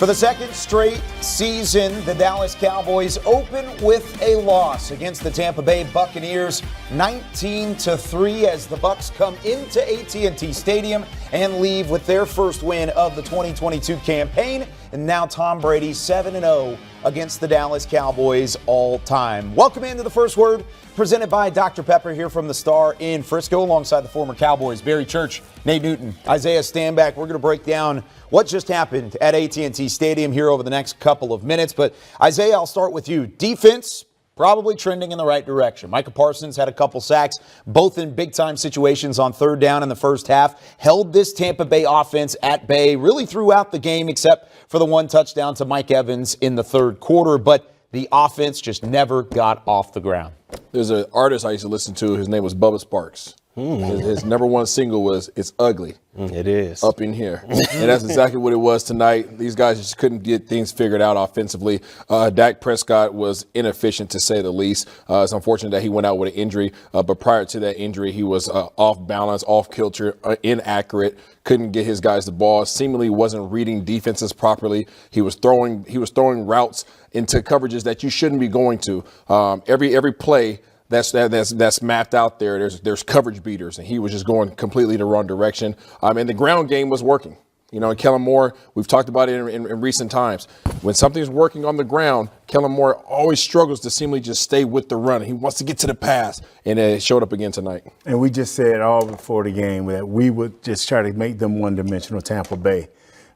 For the second straight season, the Dallas Cowboys open with a loss against the Tampa Bay Buccaneers, 19-3, as the Bucs come into AT&T Stadium and leave with their first win of the 2022 campaign. And now Tom Brady 7-0 against the Dallas Cowboys all time. Welcome into the First Word, presented by Dr. Pepper, here from the Star in Frisco, alongside the former Cowboys, Barry Church, Nate Newton, Isaiah Stanback. We're going to break down what just happened at AT&T Stadium here over the next couple of minutes. But Isaiah, I'll start with you. Defense probably trending in the right direction. Micah Parsons had a couple sacks, both in big-time situations on third down in the first half. Held this Tampa Bay offense at bay really throughout the game, except for the one touchdown to Mike Evans in the third quarter. But the offense just never got off the ground. There's an artist I used to listen to. His name was Bubba Sparks. His number one single was "It's Ugly." It is. Up in here. And that's exactly what it was tonight. These guys just couldn't get things figured out offensively. Dak Prescott was inefficient, to say the least. It's unfortunate that he went out with an injury. But prior to that injury, he was off balance, off kilter, inaccurate, couldn't get his guys the ball, seemingly wasn't reading defenses properly. He was throwing routes into coverages that you shouldn't be going to. Every play that's mapped out there, there's coverage beaters, and he was just going completely the wrong direction. And the ground game was working. You know, Kellen Moore, we've talked about it in recent times. When something's working on the ground, Kellen Moore always struggles to seemingly just stay with the run. He wants to get to the pass, and it showed up again tonight. And we just said all before the game that we would just try to make them one-dimensional Tampa Bay.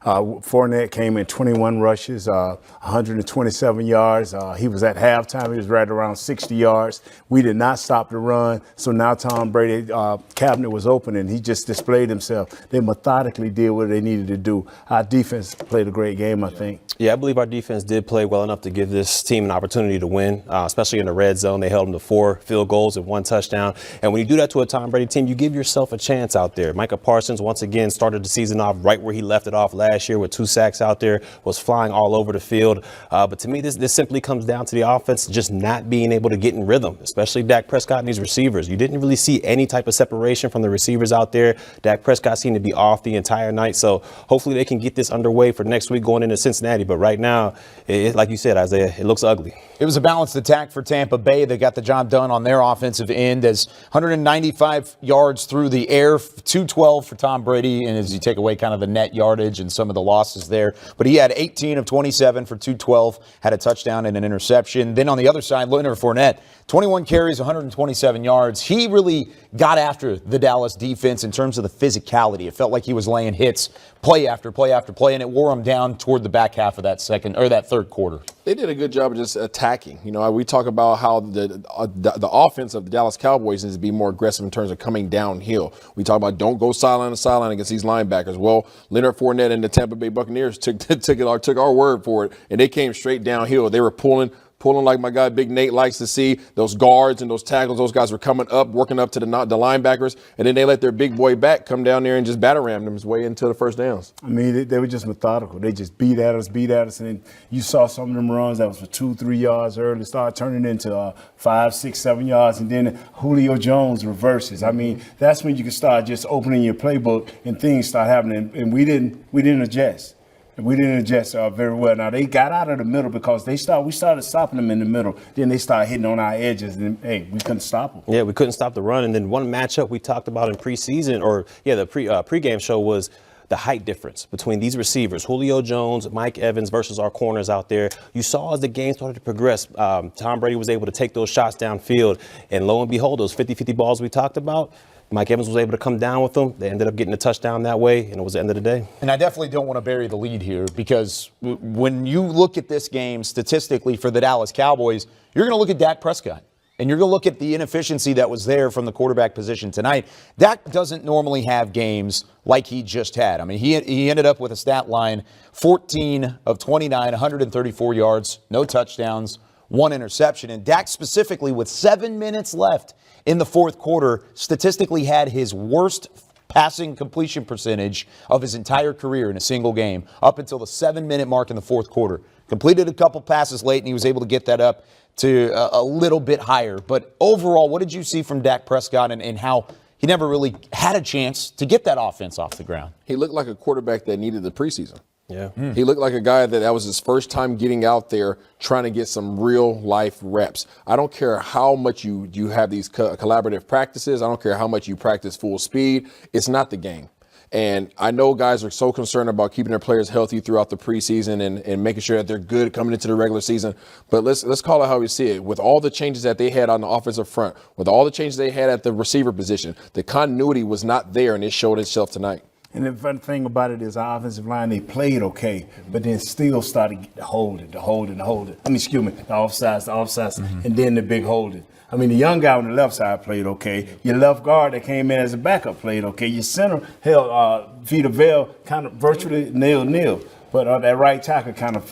Fournette came in 21 rushes, 127 yards. He was at halftime. He was right around 60 yards. We did not stop the run. So now Tom Brady cabinet was open, and he just displayed himself. They methodically did what they needed to do. Our defense played a great game, I think. Yeah, I believe our defense did play well enough to give this team an opportunity to win, especially in the red zone. They held them to 4 field goals and 1 touchdown. And when you do that to a Tom Brady team, you give yourself a chance out there. Micah Parsons, once again, started the season off right where he left it off last year with 2 sacks out there, was flying all over the field. But to me, this simply comes down to the offense just not being able to get in rhythm, especially Dak Prescott and these receivers. You didn't really see any type of separation from the receivers out there. Dak Prescott seemed to be off the entire night. So hopefully they can get this underway for next week going into Cincinnati. But right now, like you said, Isaiah, it looks ugly. It was a balanced attack for Tampa Bay. They got the job done on their offensive end, as 195 yards through the air, 212 for Tom Brady, and as you take away kind of the net yardage and some of the losses there. But he had 18 of 27 for 212, had a touchdown and an interception. Then on the other side, Leonard Fournette, 21 carries, 127 yards. He really got after the Dallas defense in terms of the physicality. It felt like he was laying hits play after play after play, and it wore him down toward the back half of that third quarter. They did a good job of just attacking. You know, we talk about how the offense of the Dallas Cowboys needs to be more aggressive in terms of coming downhill. We talk about don't go sideline to sideline against these linebackers. Well, Leonard Fournette and the Tampa Bay Buccaneers took our word for it, and they came straight downhill. They were pulling like my guy Big Nate likes to see. Those guards and those tackles, those guys were coming up, working up to the linebackers, and then they let their big boy back come down there and just batter ram them his way into the first downs. I mean, they were just methodical. They just beat at us, and then you saw some of them runs that was for 2-3 yards early, start turning into 5, 6, 7 yards, and then Julio Jones reverses. I mean, that's when you can start just opening your playbook and things start happening, and we didn't adjust. We didn't adjust very well. Now, they got out of the middle because we started stopping them in the middle. Then they started hitting on our edges, and, hey, we couldn't stop them. Yeah, we couldn't stop the run. And then one matchup we talked about in preseason, the pregame show, was the height difference between these receivers, Julio Jones, Mike Evans versus our corners out there. You saw as the game started to progress, Tom Brady was able to take those shots downfield. And lo and behold, those 50-50 balls we talked about, Mike Evans was able to come down with them. They ended up getting a touchdown that way, and it was the end of the day. And I definitely don't want to bury the lead here, because when you look at this game statistically for the Dallas Cowboys, you're going to look at Dak Prescott, and you're going to look at the inefficiency that was there from the quarterback position tonight. Dak doesn't normally have games like he just had. I mean, he ended up with a stat line, 14 of 29, 134 yards, no touchdowns, 1 interception. And Dak specifically, with 7 minutes left in the fourth quarter, statistically had his worst passing completion percentage of his entire career in a single game up until the 7-minute mark in the fourth quarter. Completed a couple passes late, and he was able to get that up to a little bit higher. But overall, what did you see from Dak Prescott and how he never really had a chance to get that offense off the ground? He looked like a quarterback that needed the preseason. Yeah. He looked like a guy that was his first time getting out there trying to get some real life reps. I don't care how much you have these collaborative practices. I don't care how much you practice full speed. It's not the game. And I know guys are so concerned about keeping their players healthy throughout the preseason and making sure that they're good coming into the regular season. But let's call it how we see it. With all the changes that they had on the offensive front, with all the changes they had at the receiver position, the continuity was not there, and it showed itself tonight. And the funny thing about it is our offensive line, they played okay, but then still started to hold it. I mean, excuse me, the offsides, and then the big holding. I mean, the young guy on the left side played okay. Your left guard that came in as a backup played okay. Your center held Vita Vale kind of virtually nil. But that right tackle kind of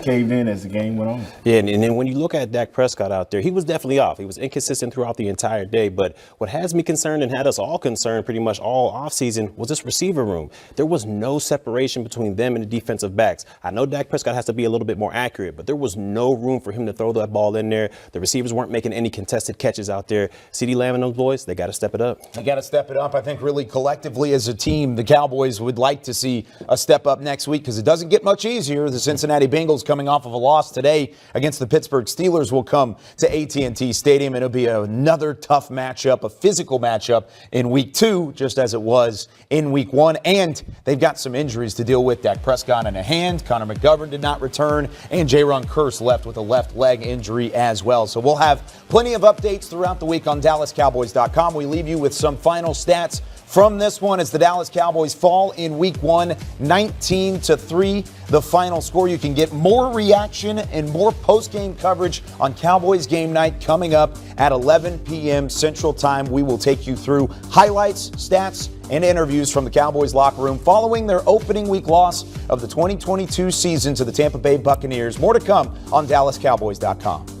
caved in as the game went on. Yeah, and then when you look at Dak Prescott out there, he was definitely off. He was inconsistent throughout the entire day. But what has me concerned and had us all concerned pretty much all offseason was this receiver room. There was no separation between them and the defensive backs. I know Dak Prescott has to be a little bit more accurate, but there was no room for him to throw that ball in there. The receivers weren't making any contested catches out there. CeeDee Lamb and those boys, they got to step it up. They got to step it up. I think really collectively as a team, the Cowboys would like to see a step up next week because it doesn't get much easier. The Cincinnati Bengals, coming off of a loss today against the Pittsburgh Steelers, will come to AT&T Stadium, and it'll be another tough matchup, a physical matchup in week 2, just as it was in week 1. And they've got some injuries to deal with. Dak Prescott in a hand, Connor McGovern did not return, and Jaron Kearse left with a left leg injury as well. So we'll have plenty of updates throughout the week on DallasCowboys.com. We leave you with some final stats from this one as the Dallas Cowboys fall in week 1, 19-3. The final score. You can get more reaction and more post-game coverage on Cowboys game night coming up at 11 p.m. Central Time. We will take you through highlights, stats, and interviews from the Cowboys locker room following their opening week loss of the 2022 season to the Tampa Bay Buccaneers. More to come on DallasCowboys.com.